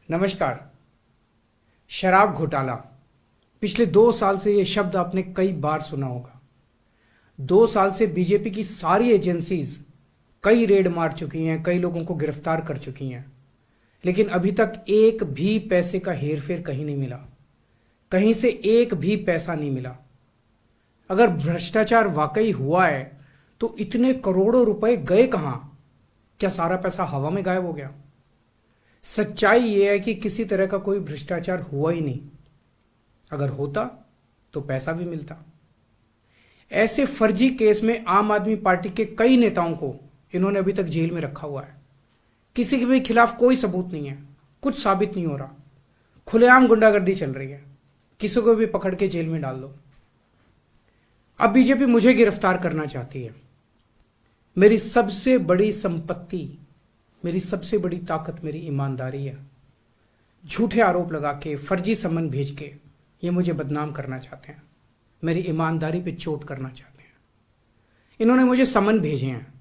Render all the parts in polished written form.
नमस्कार। शराब घोटाला। पिछले 2 साल से यह शब्द आपने कई बार सुना होगा। 2 साल से बीजेपी की सारी एजेंसीज कई रेड मार चुकी हैं, कई लोगों को गिरफ्तार कर चुकी हैं, लेकिन अभी तक एक भी पैसे का हेरफेर कहीं नहीं मिला। कहीं से एक भी पैसा नहीं मिला। अगर भ्रष्टाचार वाकई हुआ है तो इतने करोड़ों रुपए गए कहां? क्या सारा पैसा हवा में गायब हो गया? सच्चाई यह है कि किसी तरह का कोई भ्रष्टाचार हुआ ही नहीं। अगर होता तो पैसा भी मिलता। ऐसे फर्जी केस में आम आदमी पार्टी के कई नेताओं को इन्होंने अभी तक जेल में रखा हुआ है। किसी के भी खिलाफ कोई सबूत नहीं है, कुछ साबित नहीं हो रहा, खुलेआम गुंडागर्दी चल रही है, किसी को भी पकड़ के जेल में डाल दो। अब बीजेपी मुझे गिरफ्तार करना चाहती है। मेरी सबसे बड़ी संपत्ति, मेरी सबसे बड़ी ताकत मेरी ईमानदारी है। झूठे आरोप लगा के, फर्जी सम्मन भेज के ये मुझे बदनाम करना चाहते हैं, मेरी ईमानदारी पे चोट करना चाहते हैं। इन्होंने मुझे सम्मन भेजे हैं।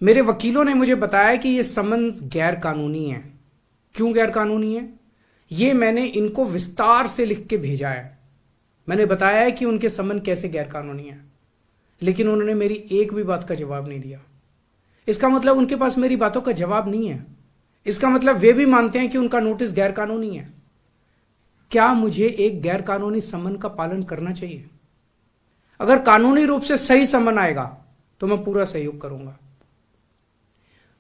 मेरे वकीलों ने मुझे बताया कि ये सम्मन गैर कानूनी है। क्यों गैर कानूनी है? ये मैंने इनको विस्तार से लिख के भेजा है। मैंने बताया है कि उनके सम्मन कैसे गैर कानूनी है, लेकिन उन्होंने मेरी एक भी बात का जवाब नहीं दिया। इसका मतलब उनके पास मेरी बातों का जवाब नहीं है। इसका मतलब वे भी मानते हैं कि उनका नोटिस गैर कानूनी है। क्या मुझे एक गैर कानूनी सम्मन का पालन करना चाहिए? अगर कानूनी रूप से सही सम्मन आएगा तो मैं पूरा सहयोग करूंगा।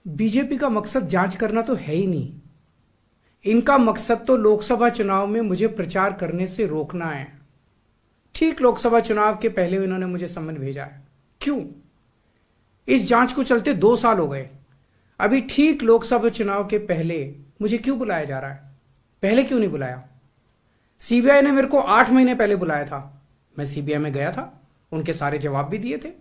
बीजेपी का मकसद जांच करना तो है ही नहीं। इनका मकसद तो लोकसभा चुनाव में मुझे प्रचार करने से रोकना है। ठीक लोकसभा चुनाव के पहले इन्होंने मुझे सम्मन भेजा है। क्यों? इस जांच को चलते 2 साल हो गए। अभी ठीक लोकसभा चुनाव के पहले मुझे क्यों बुलाया जा रहा है? पहले क्यों नहीं बुलाया? सीबीआई ने मेरे को 8 महीने पहले बुलाया था। मैं सीबीआई में गया था, उनके सारे जवाब भी दिए थे।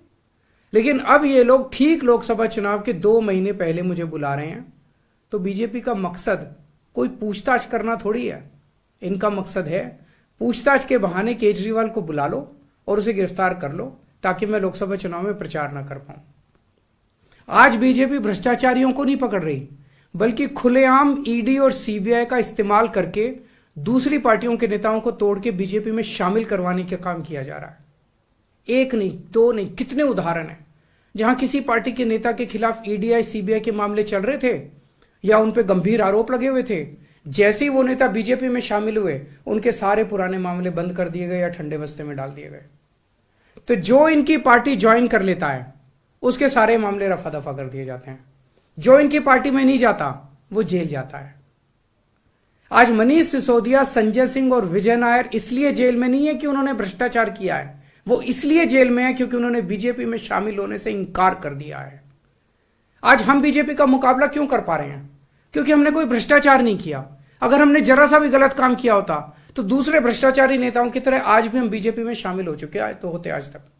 लेकिन अब ये लोग ठीक लोकसभा चुनाव के 2 महीने पहले मुझे बुला रहे हैं। तो बीजेपी का मकसद कोई पूछताछ करना थोड़ी है। इनका मकसद है पूछताछ के बहाने केजरीवाल को बुला लो और उसे गिरफ्तार कर लो, ताकि मैं लोकसभा चुनाव में प्रचार ना कर पाऊं। आज बीजेपी भ्रष्टाचारियों को नहीं पकड़ रही, बल्कि खुलेआम ईडी और सीबीआई का इस्तेमाल करके दूसरी पार्टियों के नेताओं को तोड़ के बीजेपी में शामिल करवाने का काम किया जा रहा है। एक नहीं, दो नहीं, कितने उदाहरण हैं जहां किसी पार्टी के नेता के खिलाफ ईडीआई सीबीआई के मामले चल रहे थे या उन पर गंभीर आरोप लगे हुए थे। जैसे ही वो नेता बीजेपी में शामिल हुए, उनके सारे पुराने मामले बंद कर दिए गए या ठंडे बस्ते में डाल दिए गए। तो जो इनकी पार्टी ज्वाइन कर लेता है उसके सारे मामले रफा दफा कर दिए जाते हैं। जो इनकी पार्टी में नहीं जाता वो जेल जाता है। आज मनीष सिसोदिया, संजय सिंह और विजय नायर इसलिए जेल में नहीं है कि उन्होंने भ्रष्टाचार किया है, वो इसलिए जेल में है क्योंकि उन्होंने बीजेपी में शामिल होने से इंकार कर दिया है। आज हम बीजेपी का मुकाबला क्यों कर पा रहे हैं? क्योंकि हमने कोई भ्रष्टाचार नहीं किया। अगर हमने जरा सा भी गलत काम किया होता तो दूसरे भ्रष्टाचारी नेताओं की तरह आज भी हम बीजेपी में शामिल हो चुके तो होते आज तक।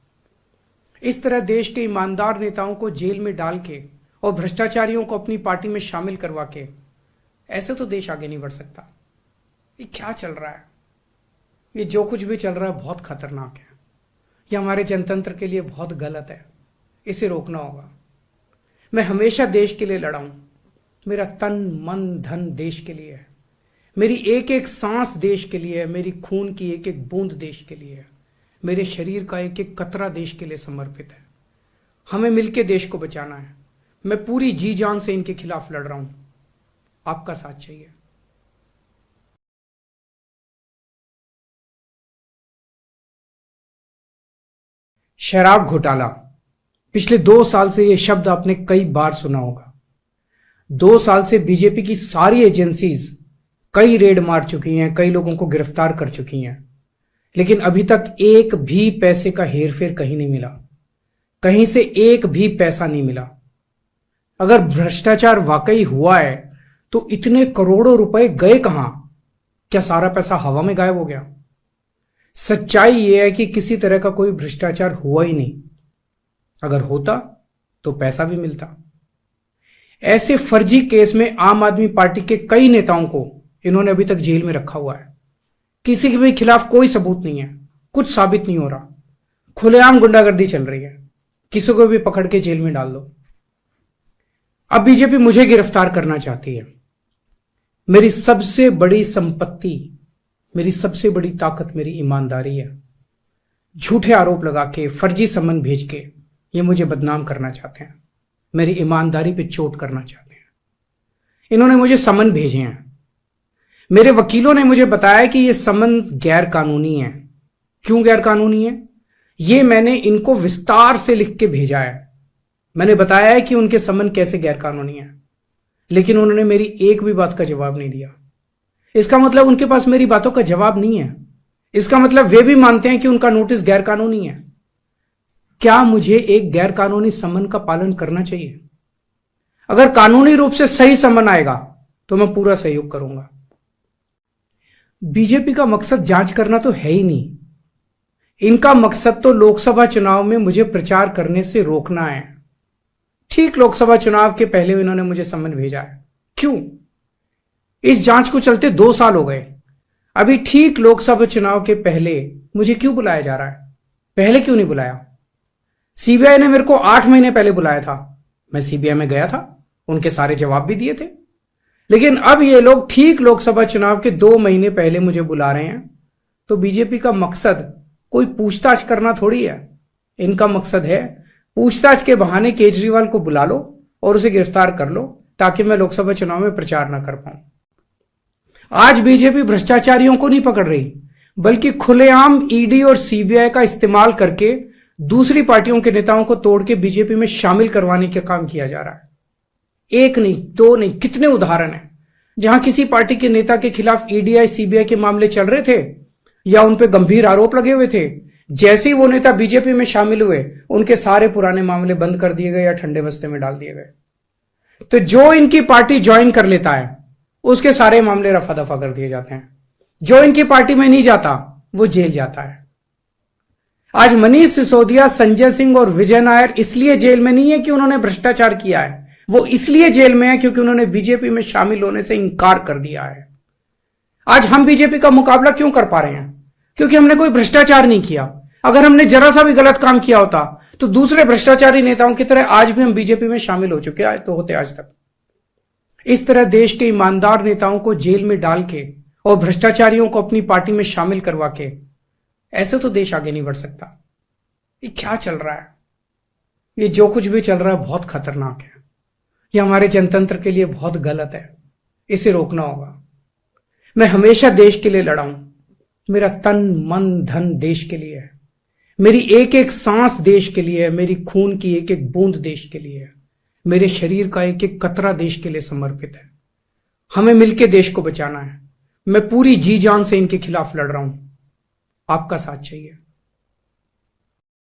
इस तरह देश के ईमानदार नेताओं को जेल में डाल के और भ्रष्टाचारियों को अपनी पार्टी में शामिल करवा के ऐसे तो देश आगे नहीं बढ़ सकता। ये क्या चल रहा है? ये जो कुछ भी चल रहा है बहुत खतरनाक है। ये हमारे जनतंत्र के लिए बहुत गलत है। इसे रोकना होगा। मैं हमेशा देश के लिए लड़ा हूं। मेरा तन मन धन देश के लिए है। मेरी एक एक सांस देश के लिए है। मेरी खून की एक एक बूंद देश के लिए है। मेरे शरीर का एक एक कतरा देश के लिए समर्पित है। हमें मिलकर देश को बचाना है। मैं पूरी जी जान से इनके खिलाफ लड़ रहा हूं। आपका साथ चाहिए। शराब घोटाला। पिछले 2 साल से यह शब्द आपने कई बार सुना होगा। 2 साल से बीजेपी की सारी एजेंसीज कई रेड मार चुकी हैं, कई लोगों को गिरफ्तार कर चुकी हैं, लेकिन अभी तक एक भी पैसे का हेरफेर कहीं नहीं मिला। कहीं से एक भी पैसा नहीं मिला। अगर भ्रष्टाचार वाकई हुआ है तो इतने करोड़ों रुपए गए कहां? क्या सारा पैसा हवा में गायब हो गया? सच्चाई यह है कि किसी तरह का कोई भ्रष्टाचार हुआ ही नहीं। अगर होता तो पैसा भी मिलता। ऐसे फर्जी केस में आम आदमी पार्टी के कई नेताओं को इन्होंने अभी तक जेल में रखा हुआ है। किसी के भी खिलाफ कोई सबूत नहीं है, कुछ साबित नहीं हो रहा, खुलेआम गुंडागर्दी चल रही है, किसी को भी पकड़ के जेल में डाल दो। अब बीजेपी मुझे गिरफ्तार करना चाहती है। मेरी सबसे बड़ी संपत्ति, मेरी सबसे बड़ी ताकत मेरी ईमानदारी है। झूठे आरोप लगा के, फर्जी सम्मन भेज के ये मुझे बदनाम करना चाहते हैं, मेरी ईमानदारी पे चोट करना चाहते हैं। इन्होंने मुझे सम्मन भेजे हैं। मेरे वकीलों ने मुझे बताया कि ये सम्मन गैर कानूनी है। क्यों गैर कानूनी है? ये मैंने इनको विस्तार से लिख के भेजा है। मैंने बताया है कि उनके सम्मन कैसे गैर कानूनी है, लेकिन उन्होंने मेरी एक भी बात का जवाब नहीं दिया। इसका मतलब उनके पास मेरी बातों का जवाब नहीं है। इसका मतलब वे भी मानते हैं कि उनका नोटिस गैर कानूनी है। क्या मुझे एक गैर कानूनी सम्मन का पालन करना चाहिए? अगर कानूनी रूप से सही सम्मन आएगा तो मैं पूरा सहयोग करूंगा। बीजेपी का मकसद जांच करना तो है ही नहीं। इनका मकसद तो लोकसभा चुनाव में मुझे प्रचार करने से रोकना है। ठीक लोकसभा चुनाव के पहले इन्होंने मुझे सम्मन भेजा है। क्यों? इस जांच को चलते 2 साल हो गए। अभी ठीक लोकसभा चुनाव के पहले मुझे क्यों बुलाया जा रहा है? पहले क्यों नहीं बुलाया? सीबीआई ने मेरे को 8 महीने पहले बुलाया था। मैं सीबीआई में गया था, उनके सारे जवाब भी दिए थे। लेकिन अब ये लोग ठीक लोकसभा चुनाव के 2 महीने पहले मुझे बुला रहे हैं। तो बीजेपी का मकसद कोई पूछताछ करना थोड़ी है। इनका मकसद है पूछताछ के बहाने केजरीवाल को बुला लो और उसे गिरफ्तार कर लो, ताकि मैं लोकसभा चुनाव में प्रचार ना कर पाऊं। आज बीजेपी भ्रष्टाचारियों को नहीं पकड़ रही, बल्कि खुलेआम ईडी और सीबीआई का इस्तेमाल करके दूसरी पार्टियों के नेताओं को तोड़ के बीजेपी में शामिल करवाने का काम किया जा रहा है। एक नहीं, 2 नहीं, कितने उदाहरण हैं जहां किसी पार्टी के नेता के खिलाफ ईडीआई सीबीआई के मामले चल रहे थे या उन पे गंभीर आरोप लगे हुए थे। जैसे ही वो नेता बीजेपी में शामिल हुए, उनके सारे पुराने मामले बंद कर दिए गए या ठंडे बस्ते में डाल दिए गए। तो जो इनकी पार्टी ज्वाइन कर लेता है, उसके सारे मामले रफा दफा कर दिए जाते हैं। जो इनकी पार्टी में नहीं जाता, वो जेल जाता है। आज मनीष सिसोदिया, संजय सिंह और विजय नायर इसलिए जेल में नहीं है कि उन्होंने भ्रष्टाचार किया है। वो इसलिए जेल में है क्योंकि उन्होंने बीजेपी में शामिल होने से इंकार कर दिया है। आज हम बीजेपी का मुकाबला क्यों कर पा रहे हैं? क्योंकि हमने कोई भ्रष्टाचार नहीं किया। अगर हमने जरा सा भी गलत काम किया होता तो दूसरे भ्रष्टाचारी नेताओं की तरह आज भी हम बीजेपी में शामिल हो चुके होते आज तक। इस तरह देश के ईमानदार नेताओं को जेल में डाल के और भ्रष्टाचारियों को अपनी पार्टी में शामिल करवा के, ऐसे तो देश आगे नहीं बढ़ सकता। ये क्या चल रहा है? ये जो कुछ भी चल रहा है बहुत खतरनाक है। ये हमारे जनतंत्र के लिए बहुत गलत है। इसे रोकना होगा। मैं हमेशा देश के लिए लड़ा हूं। मेरा तन मन धन देश के लिए है। मेरी एक एक सांस देश के लिए है। मेरी खून की एक एक बूंद देश के लिए है। मेरे शरीर का एक एक कतरा देश के लिए समर्पित है। हमें मिलकर देश को बचाना है। मैं पूरी जी जान से इनके खिलाफ लड़ रहा हूं। आपका साथ चाहिए।